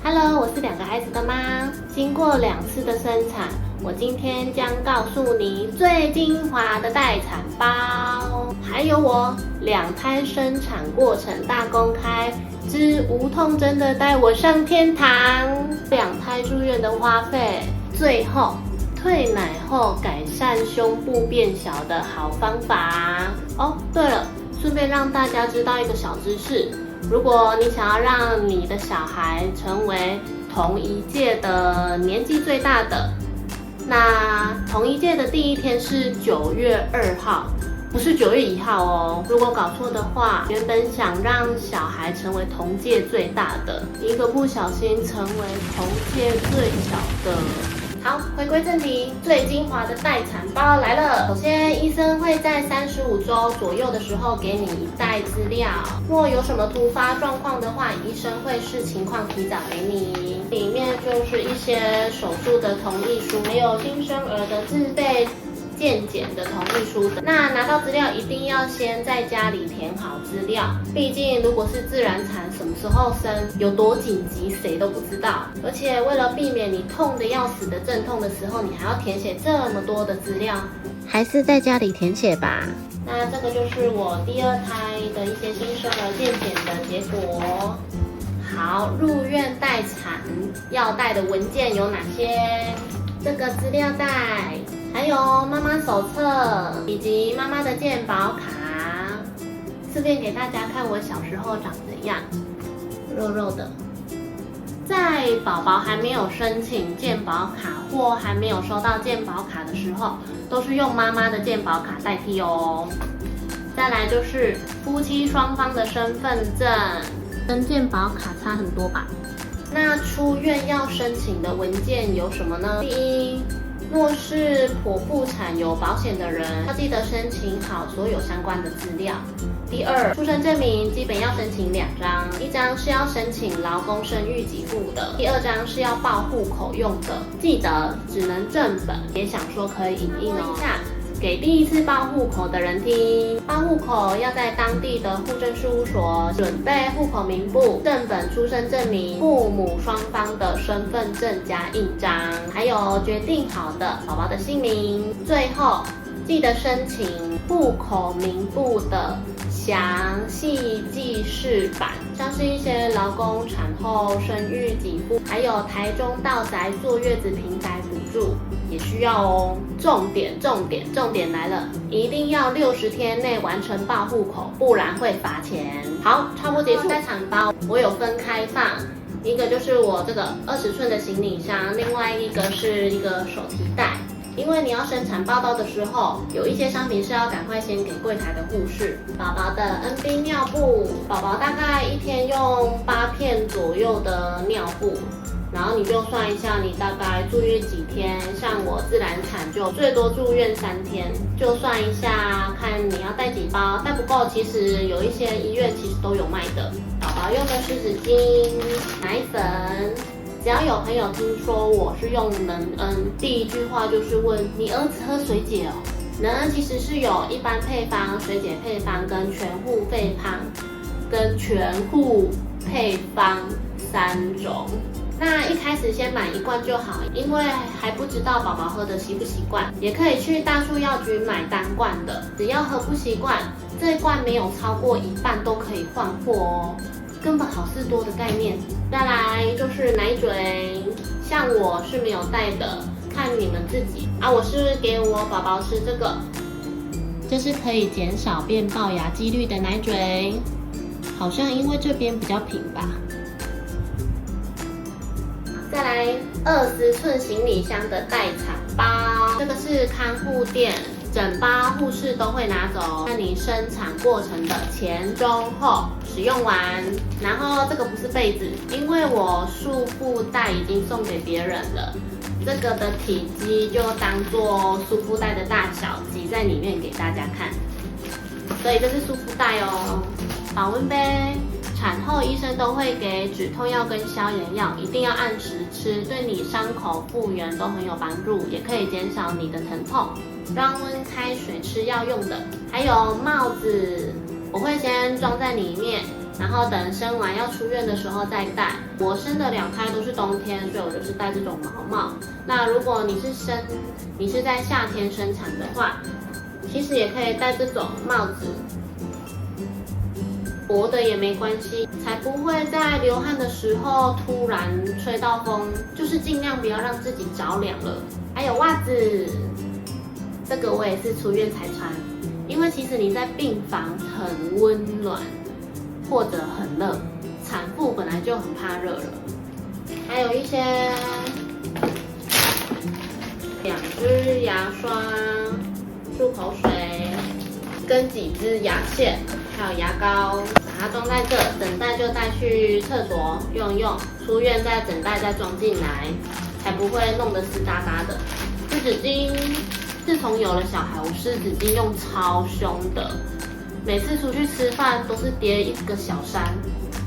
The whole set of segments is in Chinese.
Hello， 我是2个孩子的妈，经过2次的生产，我今天将告诉你最精华的待产包，还有我2胎生产过程大公开之无痛真的带我上天堂，2胎住院的花费，最后退奶后改善胸部变小的好方法哦。对了，顺便让大家知道一个小知识。如果你想要让你的小孩成为同一届的年纪最大的，那同一届的第一天是9月2号，不是9月1号哦。如果搞错的话，原本想让小孩成为同届最大的，一个不小心成为同届最小的。好，回归正题，最精华的待产包来了。首先，医生会在35周左右的时候给你一袋资料，若有什么突发状况的话，医生会视情况提早给你。里面就是一些手术的同意书，还有新生儿的自费健检的同意书。那拿到资料一定要先在家里填好资料，毕竟如果是自然产，什么时候生，有多紧急，谁都不知道。而且为了避免你痛得要死的阵痛的时候，你还要填写这么多的资料，还是在家里填写吧。那这个就是我第2胎的一些新生儿健检的结果。好，入院待产要带的文件有哪些？这个资料袋，还有妈妈手册，以及妈妈的健保卡。顺便给大家看我小时候长怎样，肉肉的。在宝宝还没有申请健保卡或还没有收到健保卡的时候，都是用妈妈的健保卡代替哦。再来就是夫妻双方的身份证，跟健保卡差很多吧？那出院要申请的文件有什么呢？第一，若是剖腹产有保险的人，要记得申请好所有相关的资料。第二，出生证明基本要申请2张，一张是要申请劳工生育给付的，第2张是要报户口用的，记得只能正本，别想说可以影印哦。给第一次报户口的人听，报户口要在当地的户政事务所准备户口名簿、正本出生证明、父母双方的身份证加印章，还有决定好的宝宝的姓名。最后记得申请户口名簿的详细记事版，像是一些劳工产后生育给付，还有台中到宅坐月子平台补助也需要哦。重点来了，一定要60天内完成报户口，不然会罚钱。好，差不多结束。待产包我有分开放，一个就是我这个20寸的行李箱，另外一个是一个手提袋。因为你要生产报到的时候，有一些商品是要赶快先给柜台的护士。宝宝的 NB 尿布，宝宝大概1天用8片左右的尿布，然后你就算一下你大概住院几天，像我自然产就最多住院3天，就算一下看你要带几包，带不够其实有一些医院其实都有卖的。宝宝用的湿纸巾、奶粉。只要有朋友听说我是用能恩，第一句话就是问你儿子喝水解哦。能恩其实是有一般配方、水解配方跟全护配方3种。那一开始先买1罐就好，因为还不知道宝宝喝的习不习惯，也可以去大树药局买单罐的，只要喝不习惯，这一罐没有超过1半都可以换货哦。根本好事多的概念。再来就是奶嘴，像我是没有带的，看你们自己啊。我是给我宝宝吃这个，这是可以减少变龅牙几率的奶嘴，好像因为这边比较平吧。再来20寸行李箱的待产包，这个是看护店整包护士都会拿走，看你生产过程的前中后使用完。然后这个不是被子，因为我束缚带已经送给别人了，这个的体积就当做束缚带的大小挤在里面给大家看，所以这是束缚带哦。保温杯，产后医生都会给止痛药跟消炎药，一定要按时吃，对你伤口复原都很有帮助，也可以减少你的疼痛。让温开水吃药用的，还有帽子，我会先装在里面，然后等生完要出院的时候再戴。我生的2胎都是冬天，所以我就是戴这种毛帽。那如果你是在夏天生产的话，其实也可以戴这种帽子，薄的也没关系，才不会在流汗的时候突然吹到风，就是尽量不要让自己着凉了。还有袜子，这个我也是出院才穿，因为其实你在病房很温暖或者很热，产妇本来就很怕热了。还有一些2支牙刷、漱口水跟几支牙线，还有牙膏，把它装在这，整袋就带去厕所用一用，出院再整袋再装进来，才不会弄得湿哒哒的。湿纸巾，自从有了小孩，我湿纸巾用超凶的，每次出去吃饭都是叠一个小山。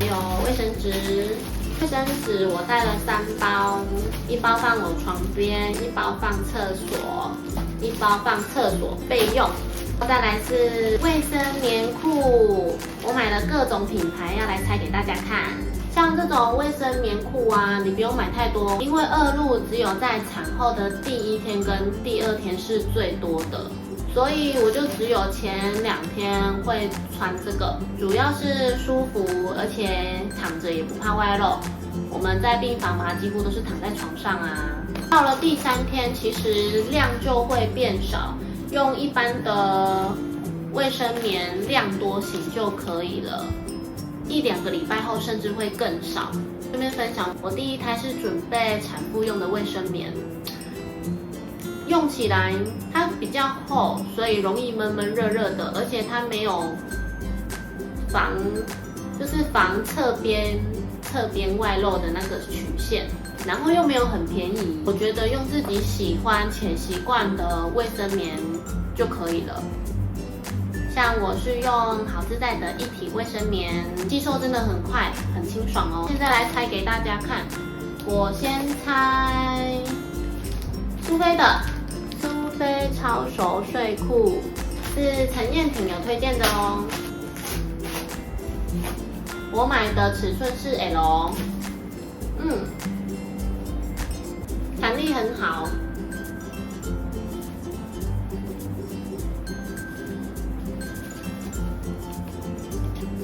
还有卫生纸，我带了3包，1包放我床边，1包放厕所，1包放厕所备用。再来是卫生棉裤，我买了各种品牌，要来拆给大家看。像这种卫生棉裤啊，你不用买太多，因为2路只有在产后的第1天跟第2天是最多的，所以我就只有前2天会穿这个，主要是舒服，而且躺着也不怕外露。我们在病房嘛，几乎都是躺在床上啊。到了第3天，其实量就会变少，用一般的卫生棉量多型就可以了。1-2个礼拜后，甚至会更少。这边分享，我第1胎是准备产妇用的卫生棉，用起来它比较厚，所以容易闷闷热热的，而且它没有防侧边外露的那个曲线，然后又没有很便宜。我觉得用自己喜欢且习惯的卫生棉就可以了。像我是用好自在的一体卫生棉，吸收真的很快，很清爽哦。现在来拆给大家看，我先拆苏菲的苏菲超熟睡裤，是陈燕婷有推荐的哦。我买的尺寸是 L， 弹力很好。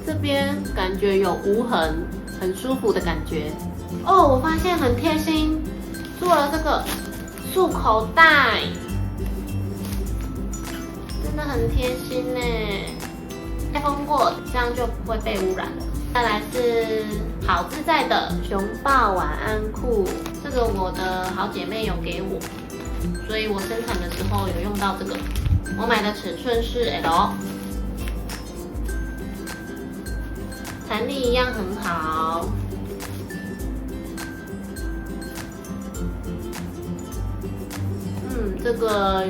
这边感觉有无痕，很舒服的感觉。哦，我发现很贴心，做了这个束口袋，真的很贴心呢。开封过，这样就不会被污染了。再来是好自在的熊抱晚安裤，这个我的好姐妹有给我，所以我生产的时候有用到这个。我买的尺寸是 L， 弹力一样很好。这个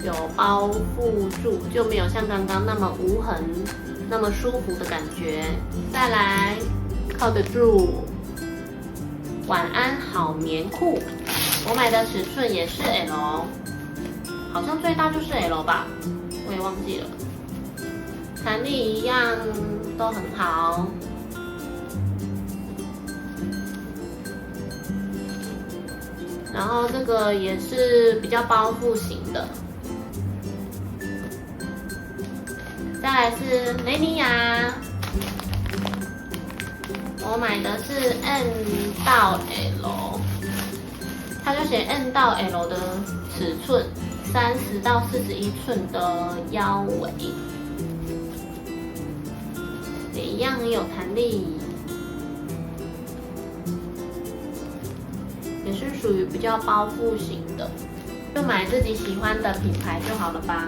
有包覆住，就没有像刚刚那么无痕、那么舒服的感觉。再来靠得住晚安好棉裤，我买的尺寸也是 L， 好像最大就是 L 吧，我也忘记了。弹力一样都很好。然后这个也是比较包覆型的。再来是雷尼亚，我买的是 M 到 L， 它就写 M 到 L 的尺寸，30到41寸的腰围，也一样很有弹力。也是属于比较包覆型的，就买自己喜欢的品牌就好了吧。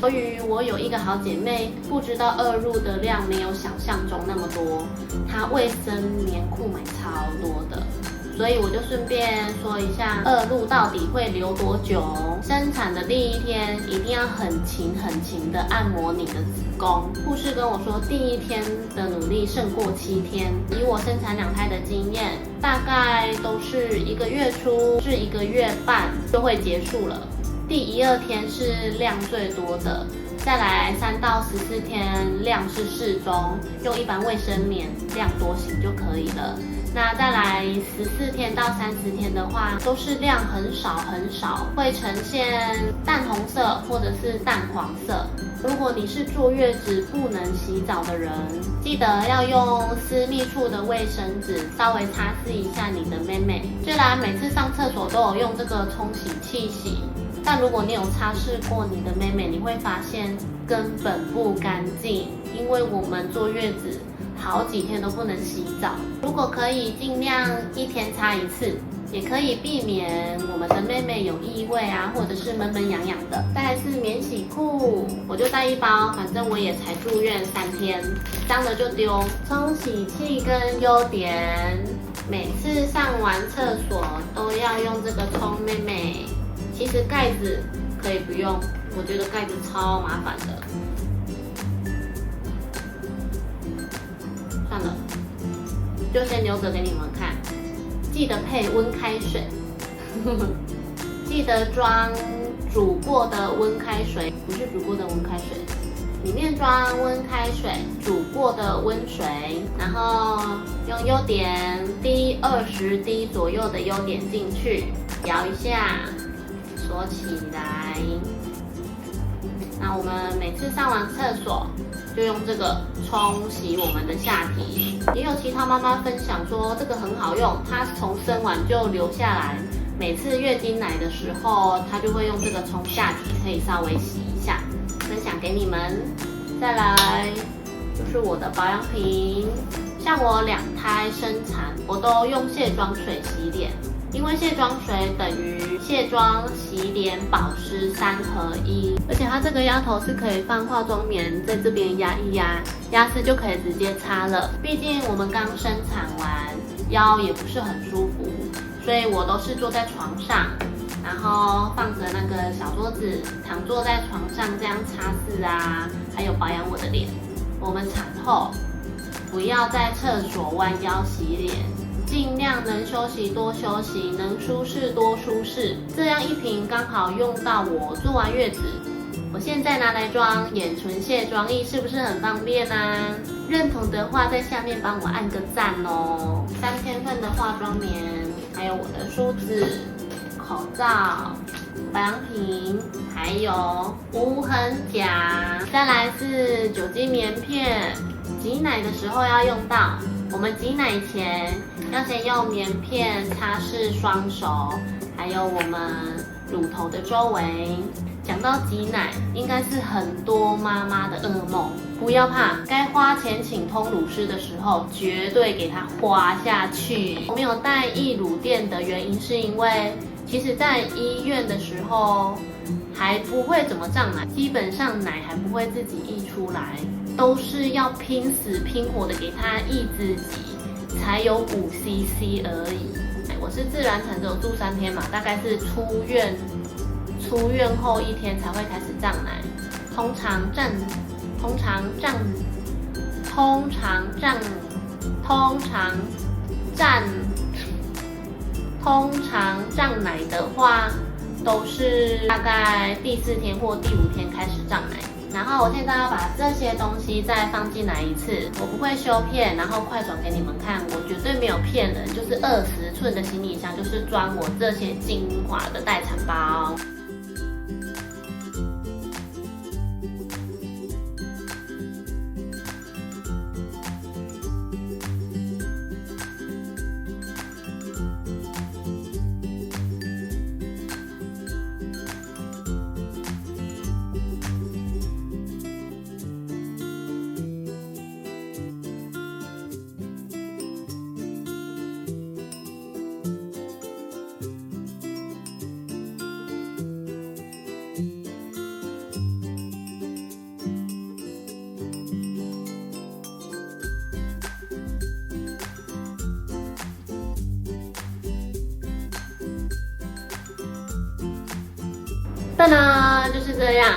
由于我有一个好姐妹，不知道2路的量没有想象中那么多，她卫生棉裤买超多的，所以我就顺便说一下2路到底会留多久。生产的第1天一定要很勤的按摩你的子宫。护士跟我说，第1天的努力胜过7天。以我生产2胎的经验，大概都是1个月初至1个月半就会结束了。第1、2天是量最多的，再来3到14天量是适中，用一般卫生棉量多型就可以了。那再来14天到30天的话，都是量很少，会呈现淡红色或者是淡黄色。如果你是坐月子不能洗澡的人，记得要用私密处的卫生纸稍微擦拭一下你的妹妹。虽然每次上厕所都有用这个冲洗器洗，但如果你有擦拭过你的妹妹，你会发现根本不干净，因为我们坐月子好几天都不能洗澡。如果可以，尽量1天擦1次，也可以避免我们的妹妹有异味啊，或者是闷闷痒痒的。再来是免洗裤，我就带1包，反正我也才住院3天，脏了就丢。冲洗器跟优点，每次上完厕所都要用这个冲妹妹。其实盖子可以不用，我觉得盖子超麻烦的。算了，就先留着给你们看。记得配温开水，记得装煮过的温开水，不是煮过的温开水，里面装温开水，煮过的温水，然后用优点滴20滴左右的优点进去，摇一下，锁起来。那我们每次上完厕所，就用这个冲洗我们的下体。也有其他妈妈分享说这个很好用，她从生完就留下来，每次月经来的时候，她就会用这个冲下体，可以稍微洗一下，分享给你们。再来就是我的保养品，像我2胎生产，我都用卸妆水洗脸。因为卸妆水等于卸妆、洗脸、保湿3合1，而且它这个压头是可以放化妆棉，在这边压一压，压湿就可以直接擦了。毕竟我们刚生产完，腰也不是很舒服，所以我都是坐在床上，然后放着那个小桌子，躺坐在床上这样擦拭啊，还有保养我的脸。我们产后不要在厕所弯腰洗脸。尽量能休息多休息，能舒适多舒适，这样1瓶刚好用到我做完月子。我现在拿来装眼唇卸妆液，是不是很方便啊？认同的话，在下面帮我按个赞哦。3天份的化妆棉，还有我的梳子、口罩、保养品，还有无痕夹。再来是酒精棉片，挤奶的时候要用到。我们挤奶前要先用棉片擦拭双手，还有我们乳头的周围。讲到挤奶，应该是很多妈妈的噩梦。不要怕，该花钱请通乳师的时候，绝对给他花下去。我没有带溢乳垫的原因，是因为其实在医院的时候还不会怎么胀奶，基本上奶还不会自己溢出来。都是要拼死拼活的给它抑制级，才有5cc 而已。我是自然产，只有住3天嘛，大概是出院后1天才会开始胀奶。通常胀奶的话，都是大概第4天或第5天开始胀奶。然后我现在要把这些东西再放进来一次，我不会修片，然后快转给你们看，我绝对没有骗人，就是20寸的行李箱，就是装我这些精华的待产包。噔噔，就是这样，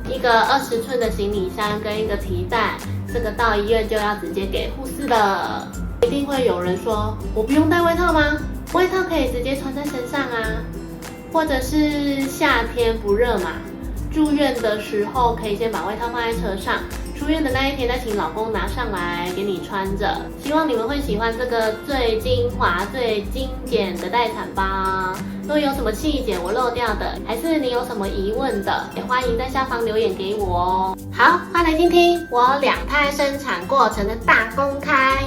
一个20寸的行李箱跟一个提袋，这个到医院就要直接给护士了。一定会有人说，我不用带外套吗？外套可以直接穿在身上啊，或者是夏天不热嘛，住院的时候可以先把外套放在车上，出院的那一天再请老公拿上来给你穿着。希望你们会喜欢这个最精华、最精简的待产包。如果有什么细节我漏掉的，还是你有什么疑问的，也欢迎在下方留言给我哦。好，快来听听我2胎生产过程的大公开。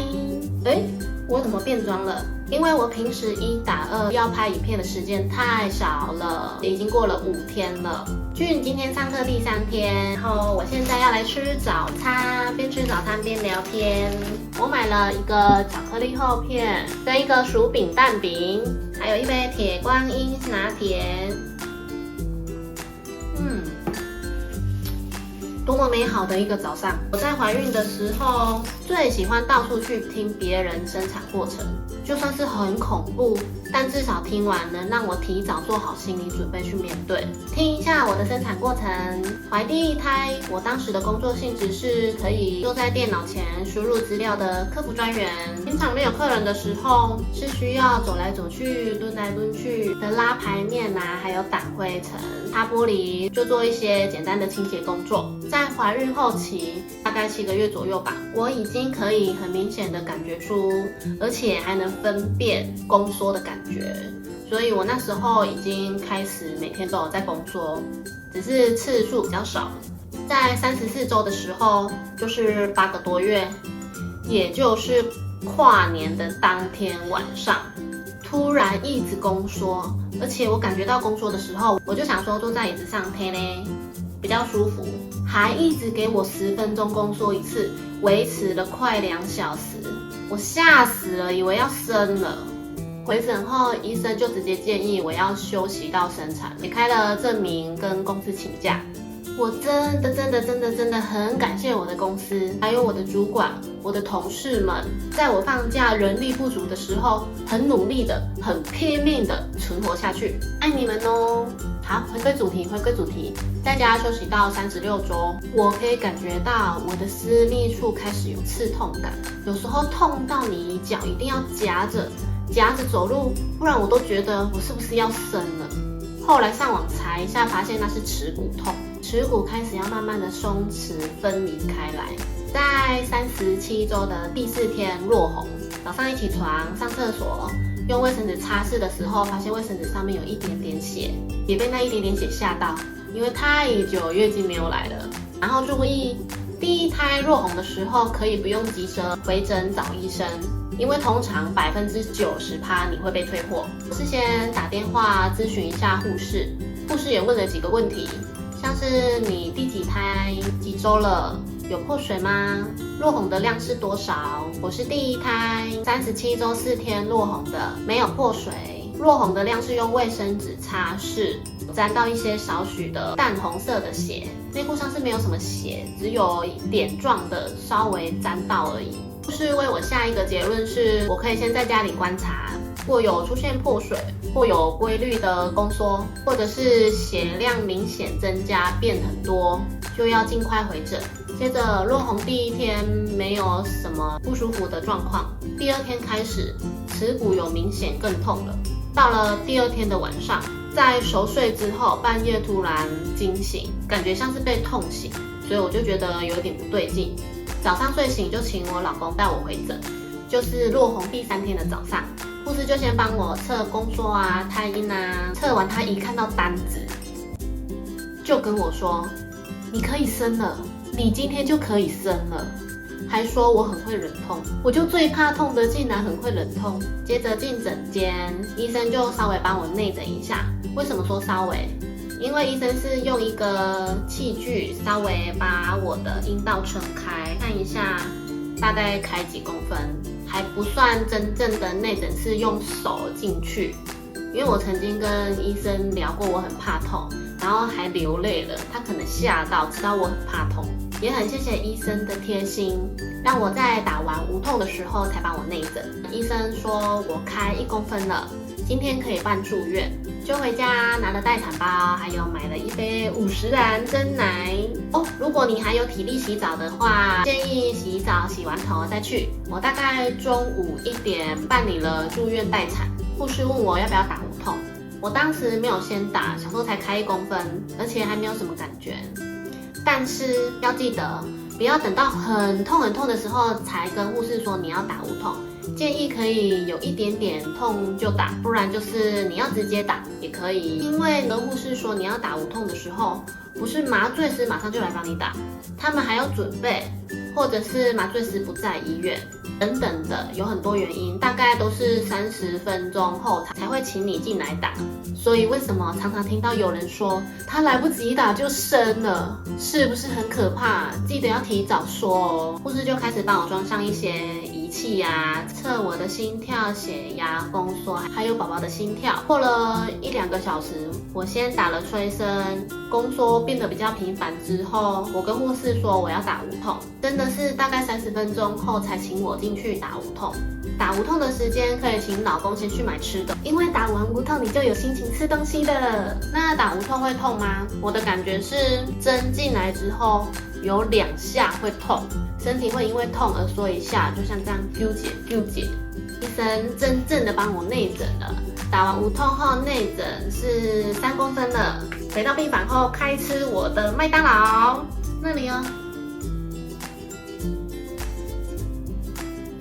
我怎么变装了？因为我平时1打2要拍影片的时间太少了，已经过了5天了。俊今天上课第3天，然后我现在要来吃早餐，边吃早餐边聊天。我买了一个巧克力厚片，跟一个薯饼蛋饼，还有一杯铁观音拿铁。多么美好的一个早上！我在怀孕的时候最喜欢到处去听别人生产过程，就算是很恐怖，但至少听完能让我提早做好心理准备去面对。听一下我的生产过程。怀第1胎，我当时的工作性质是可以坐在电脑前输入资料的客服专员。平常没有客人的时候，是需要走来走去、蹲来蹲去的拉排面啊，还有掸灰尘、擦玻璃，就做一些简单的清洁工作。在怀孕后期，大概7个月左右吧，我已经可以很明显的感觉出，而且还能分辨宫缩的感觉，所以我那时候已经开始每天都有在工作，只是次数比较少。在34周的时候，就是8个多月，也就是跨年的当天晚上，突然一直宫缩，而且我感觉到宫缩的时候，我就想说坐在椅子上推嘞，比较舒服，还一直给我10分钟宫缩一次，维持了快2小时，我吓死了，以为要生了。回诊后，医生就直接建议我要休息到生产，也开了证明跟公司请假。我真的很感谢我的公司，还有我的主管、我的同事们，在我放假人力不足的时候，很努力的、很拼命的存活下去，爱你们哦！好，回归主题，在家休息到36周，我可以感觉到我的私密处开始有刺痛感，有时候痛到你脚一定要夹着走路，不然我都觉得我是不是要生了。后来上网查一下，发现那是耻骨痛，耻骨开始要慢慢的松弛分离开来。在37周的第4天落红，早上一起床上厕所，用卫生纸擦拭的时候，发现卫生纸上面有一点点血，也被那一点点血吓到，因为太久月经没有来了。然后注意，第1胎落红的时候可以不用急着回诊找医生，因为通常90%你会被退货。事先打电话咨询一下护士，护士也问了几个问题，像是你第几胎、几周了、有破水吗？落红的量是多少？我是第1胎，37周4天落红的，没有破水。落红的量是用卫生纸擦拭，沾到一些少许的淡红色的血，内裤上是没有什么血，只有点状的稍微沾到而已。护士为我下一个结论是，我可以先在家里观察，或有出现破水，或有规律的宫缩，或者是血量明显增加变很多，就要尽快回诊。接着落红第1天没有什么不舒服的状况，第2天开始耻骨有明显更痛了。到了第2天的晚上，在熟睡之后，半夜突然惊醒，感觉像是被痛醒，所以我就觉得有点不对劲。早上睡醒就请我老公带我回诊，就是落红第3天的早上，护士就先帮我测宫缩啊、胎阴啊，测完他一看到单子，就跟我说：“你可以生了，你今天就可以生了。”还说我很会忍痛，我就最怕痛的，竟然很会忍痛。接着进诊间，医生就稍微帮我内诊一下。为什么说稍微？因为医生是用一个器具稍微把我的阴道撑开，看一下大概开几公分，还不算真正的内诊，是用手进去。因为我曾经跟医生聊过，我很怕痛，然后还流泪了，他可能吓到，知道我很怕痛。也很谢谢医生的贴心，让我在打完无痛的时候才帮我内诊。医生说我开1公分了，今天可以办住院，就回家拿了待产包，还有买了一杯50兰珍奶哦。如果你还有体力洗澡的话，建议洗澡洗完头再去。我大概中午1点办理了住院待产，护士问我要不要打无痛，我当时没有先打，想说才开1公分，而且还没有什么感觉。但是要记得，不要等到很痛很痛的时候才跟护士说你要打无痛，建议可以有一点点痛就打，不然就是你要直接打也可以。因为跟护士说你要打无痛的时候，不是麻醉师马上就来帮你打，他们还要准备，或者是麻醉师不在医院等等的，有很多原因，大概都是30分钟后才会请你进来打。所以为什么常常听到有人说他来不及打就生了，是不是很可怕？记得要提早说哦。护士就开始帮我装上一些仪器啊，测我的心跳、血压、宫缩，还有宝宝的心跳。过了1-2个小时，我先打了催生，宫缩变得比较频繁之后，我跟护士说我要打无痛，真的是大概30分钟后才请我进去打无痛。打无痛的时间可以请老公先去买吃的，因为打完无痛你就有心情吃东西的。那打无痛会痛吗？我的感觉是针进来之后有2下会痛，身体会因为痛而缩一下，就像这样纠结纠结。医生真正的帮我内诊了，打完无痛后内诊是3公分了。回到病房后开吃我的麦当劳，那里哦。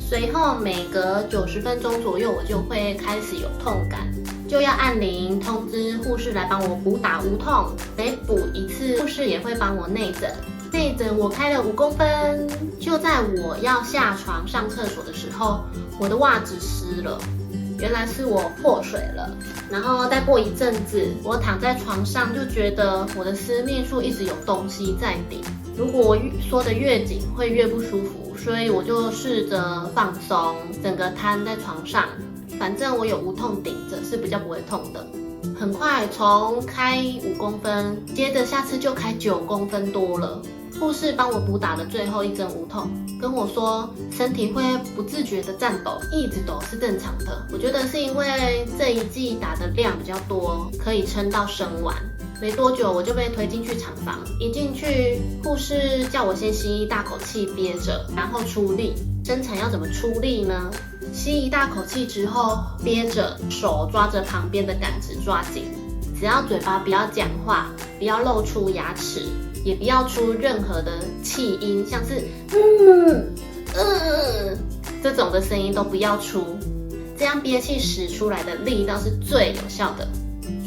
随后每隔90分钟左右，我就会开始有痛感，就要按铃通知护士来帮我补打无痛。每补1次，护士也会帮我内诊。内诊我开了5公分，就在我要下床上厕所的时候，我的袜子湿了，原来是我破水了。然后再过一阵子，我躺在床上就觉得我的私密处一直有东西在顶，如果我缩得越紧会越不舒服，所以我就试着放松，整个瘫在床上，反正我有无痛顶着是比较不会痛的。很快从开5公分，接着下次就开9公分多了。护士帮我补打了最后1针无痛，跟我说身体会不自觉的颤抖，一直抖是正常的。我觉得是因为这一剂打的量比较多，可以撑到生完。没多久我就被推进去产房，一进去护士叫我先吸一大口气憋着，然后出力。生产要怎么出力呢？吸一大口气之后憋着，手抓着旁边的杆子抓紧，只要嘴巴不要讲话，不要露出牙齿，也不要出任何的气音，像是这种的声音都不要出，这样憋气使出来的力道是最有效的。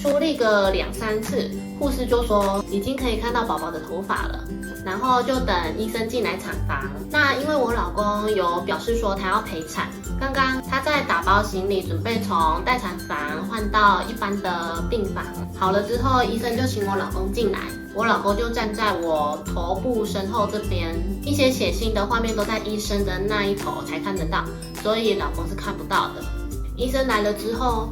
出力个2-3次，护士就说已经可以看到宝宝的头发了，然后就等医生进来产房。那因为我老公有表示说他要陪产，刚刚他在打包行李，准备从待产房换到一般的病房。好了之后，医生就请我老公进来，我老公就站在我头部身后这边，一些血腥的画面都在医生的那一头才看得到，所以老公是看不到的。医生来了之后，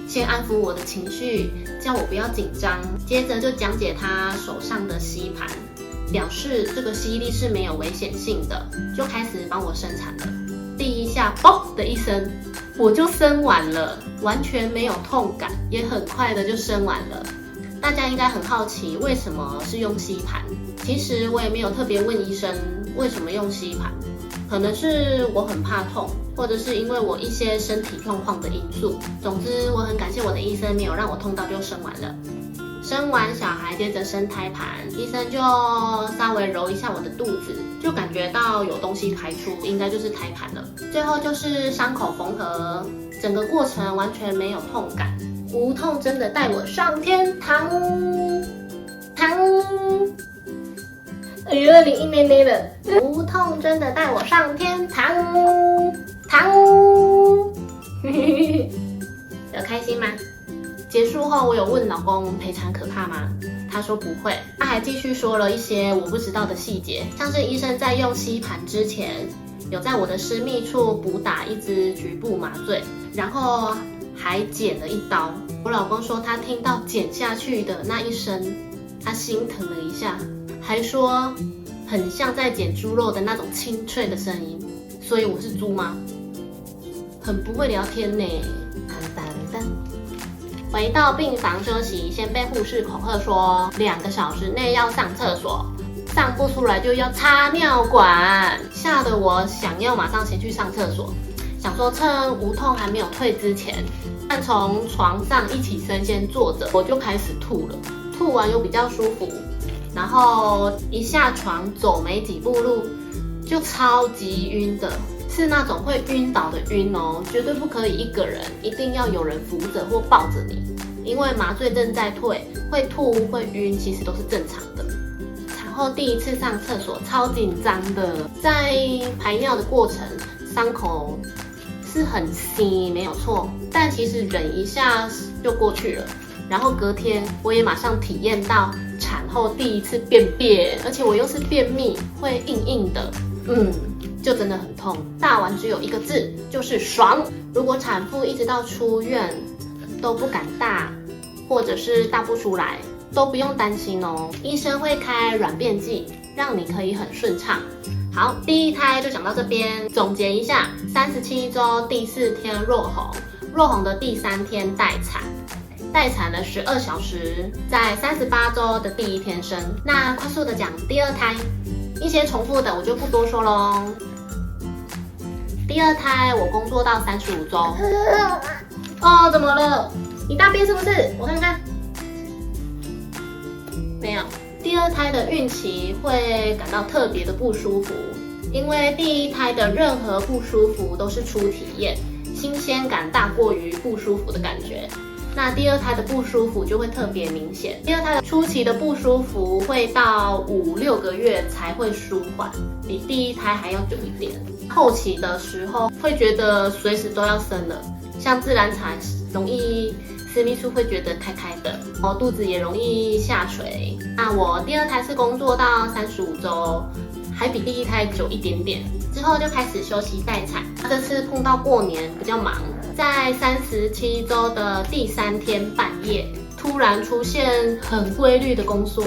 先安抚我的情绪，叫我不要紧张，接着就讲解他手上的吸盘，表示这个吸力是没有危险性的，就开始帮我生产了。第1下嘣的一声，我就生完了，完全没有痛感，也很快的就生完了。大家应该很好奇为什么是用吸盘，其实我也没有特别问医生为什么用吸盘，可能是我很怕痛，或者是因为我一些身体状况的因素。总之我很感谢我的医生没有让我痛到就生完了。生完小孩接着生胎盘，医生就稍微揉一下我的肚子，就感觉到有东西排出，应该就是胎盘了。最后就是伤口缝合，整个过程完全没有痛感，无痛真的带我上天堂。2021年的无痛真的带我上天堂。有开心吗？结束后，我有问老公陪产可怕吗？他说不会，他还继续说了一些我不知道的细节，像是医生在用吸盘之前，有在我的私密处补打一支局部麻醉，然后还剪了一刀。我老公说他听到剪下去的那一声，他心疼了一下，还说很像在剪猪肉的那种清脆的声音。所以我是猪吗？很不会聊天呢。回到病房休息，先被护士恐吓说2个小时内要上厕所，上不出来就要插尿管，吓得我想要马上先去上厕所。想说趁无痛还没有退之前，但从床上一起身先坐着，我就开始吐了，吐完又比较舒服，然后一下床走没几步路就超级晕的，是那种会晕倒的晕哦，绝对不可以一个人，一定要有人扶着或抱着你，因为麻醉正在退，会吐会晕其实都是正常的。产后第一次上厕所超紧张的，在排尿的过程伤口是很腥没有错，但其实忍一下就过去了。然后隔天我也马上体验到产后第一次便便，而且我又是便秘，会硬硬的，就真的很痛。大完只有一个字，就是爽。如果产妇一直到出院都不敢大，或者是大不出来，都不用担心哦，医生会开软便剂，让你可以很顺畅。好，第一胎就讲到这边，总结一下：37周第4天落红，落红的第3天待产，待产了12小时，在38周的第1天生。那快速的讲第2胎，一些重复的我就不多说喽。第2胎我工作到35周。哦，怎么了？你大便是不是？我看看。没有。第2胎的孕期会感到特别的不舒服，因为第1胎的任何不舒服都是初体验，新鲜感大过于不舒服的感觉。那第2胎的不舒服就会特别明显。第2胎的初期的不舒服会到5-6个月才会舒缓，比第1胎还要久一点。后期的时候会觉得随时都要生了，像自然产容易私密处会觉得开开的，肚子也容易下垂。那我第2胎是工作到35周，还比第1胎久一点点，之后就开始休息待产。这次碰到过年比较忙，在37周的第3天半夜，突然出现很规律的宫缩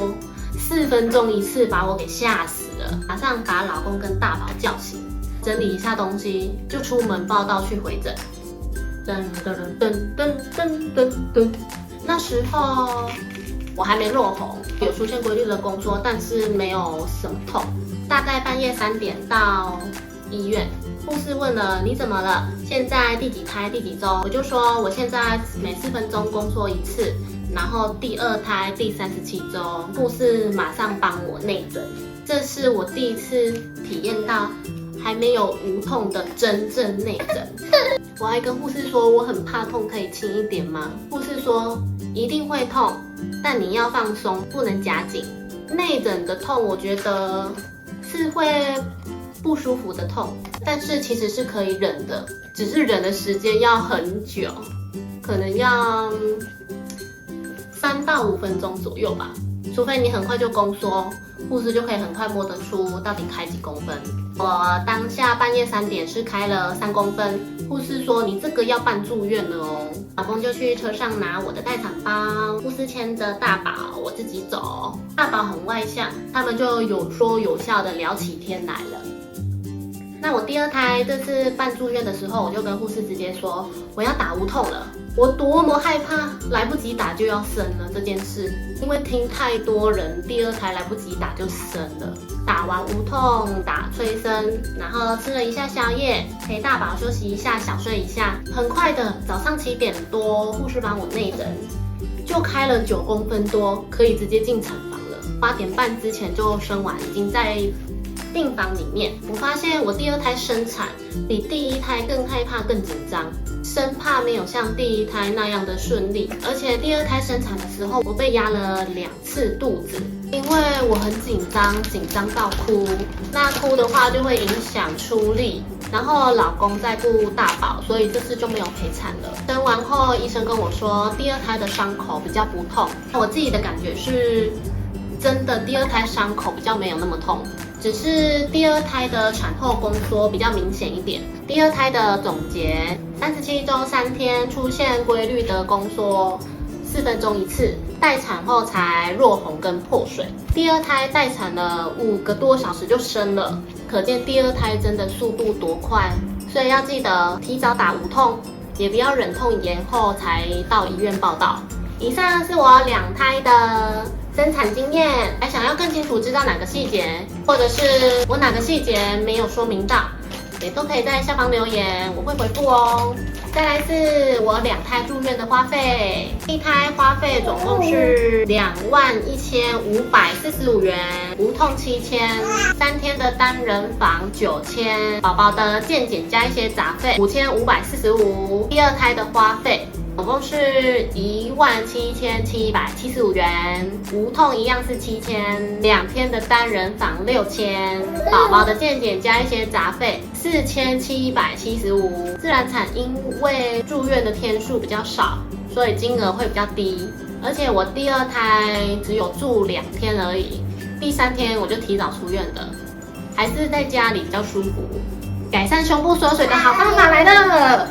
，4分钟一次，把我给嚇死了。马上把老公跟大宝叫醒，整理一下东西，就出门报到去回诊。噔噔噔噔噔噔噔，那时候我还没落红，有出现规律的宫缩，但是没有什么痛。大概半夜3点到医院，护士问了你怎么了，现在第几胎第几周，我就说我现在每4分钟宫缩1次，然后第2胎第37周，护士马上帮我内诊。这是我第一次体验到还没有无痛的真正内诊。我还跟护士说我很怕痛，可以轻一点吗？护士说一定会痛，但你要放松，不能夹紧。内诊的痛我觉得是会不舒服的痛，但是其实是可以忍的，只是忍的时间要很久，可能要3到5分钟左右吧。除非你很快就宫缩，护士就可以很快摸得出到底开几公分。我当下半夜3点是开了3公分，护士说你这个要办住院了哦。老公就去车上拿我的待产包，护士牵着大宝，我自己走。大宝很外向，他们就有说有笑的聊起天来了。那我第2胎这次办住院的时候，我就跟护士直接说我要打无痛了。我多么害怕来不及打就要生了这件事，因为听太多人第2胎来不及打就生了，打完无痛打催生，然后吃了一下宵夜，陪大宝休息一下，小睡一下，很快的早上7点多，护士帮我内诊，就开了9公分多，可以直接进产房了。8点半之前就生完，已经在病房里面。我发现我第2胎生产比第1胎更害怕更紧张，生怕没有像第1胎那样的顺利。而且第2胎生产的时候我被压了2次肚子，因为我很紧张到哭，那哭的话就会影响出力，然后老公在顾大宝，所以这次就没有陪产了。生完后医生跟我说第2胎的伤口比较不痛，我自己的感觉是真的第2胎伤口比较没有那么痛，只是第2胎的产后宫缩比较明显一点。第2胎的总结：37周3天出现规律的宫缩，4分钟1次，待产后才落红跟破水。第2胎待产了5个多小时就生了，可见第2胎真的速度多快。所以要记得提早打无痛，也不要忍痛延后才到医院报到。以上是我2胎的生产经验，还想要更清楚知道哪个细节，或者是我哪个细节没有说明到，也都可以在下方留言，我会回复哦。再来是我2胎住院的花费，1胎花费总共是21545元，无痛7000，3天的单人房9000，宝宝的健检加一些杂费5545，第2胎的花费总共是17775元，无痛一样是7000，2天的单人房6000，宝宝的健检加一些杂费4775。自然产因为住院的天数比较少，所以金额会比较低，而且我第2胎只有住2天而已，第3天我就提早出院的，还是在家里比较舒服。改善胸部缩水的好方法来了。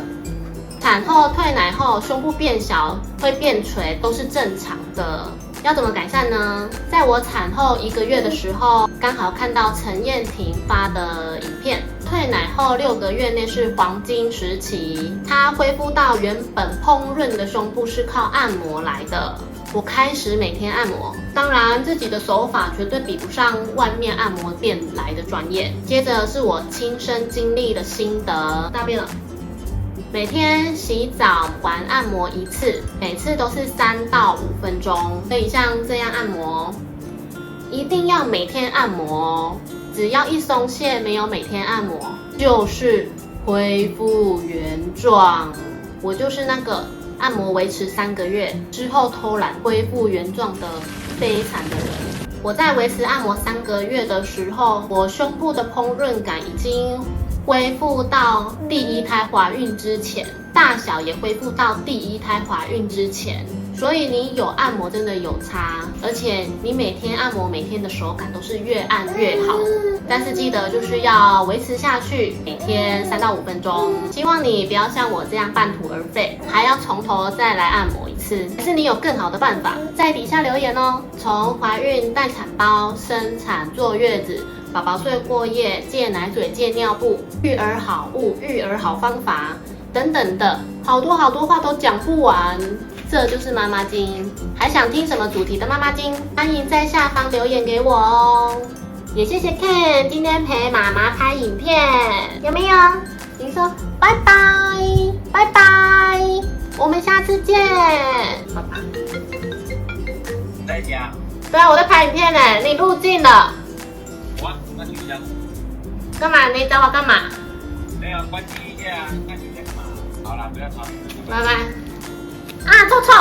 产后退奶后，胸部变小会变垂都是正常的。要怎么改善呢？在我产后1个月的时候，刚好看到陈燕婷发的影片，退奶后6个月内是黄金时期，她恢复到原本膨润的胸部是靠按摩来的。我开始每天按摩，当然自己的手法绝对比不上外面按摩店来的专业。接着是我亲身经历的心得，大便了。每天洗澡完按摩1次，每次都是3到5分钟，可以像这样按摩。一定要每天按摩哦，只要一松懈没有每天按摩，就是恢复原状。我就是那个按摩维持3个月之后偷懒恢复原状的悲惨的人。我在维持按摩3个月的时候，我胸部的膨润感已经恢复到第1胎怀孕之前，大小也恢复到第1胎怀孕之前，所以你有按摩真的有差，而且你每天按摩，每天的手感都是越按越好。但是记得就是要维持下去，每天3到5分钟。希望你不要像我这样半途而废，还要从头再来按摩1次。还是你有更好的办法，在底下留言哦。从怀孕、待产包、生产、坐月子、宝宝睡过夜、戒奶嘴、戒尿布、育儿好物、育儿好方法等等的，好多话都讲不完。这就是妈妈经，还想听什么主题的妈妈经？欢迎在下方留言给我哦。也谢谢 Ken 今天陪妈妈拍影片，有没有？你说拜拜，拜拜，我们下次见。爸爸在家。对啊，我在拍影片呢，你入镜了。那你想干嘛？你找我干嘛？没有关机一下，看你在干嘛。好了，不要吵。拜拜。啊，臭臭！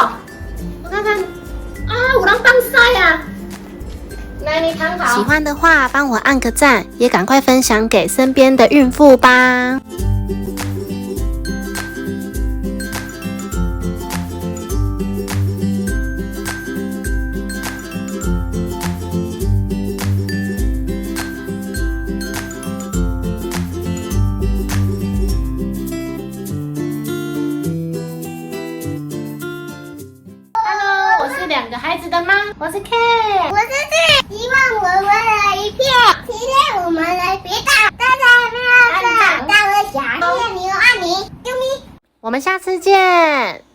我看看，啊，有人放晒啊！来，你躺好。喜欢的话，帮我按个赞，也赶快分享给身边的孕妇吧。2个孩子的妈，我是 Ken， 我是T，希望我们来一片。今天我们来别打，大家有没有看到了小谢牛按你，啾咪。我们下次见。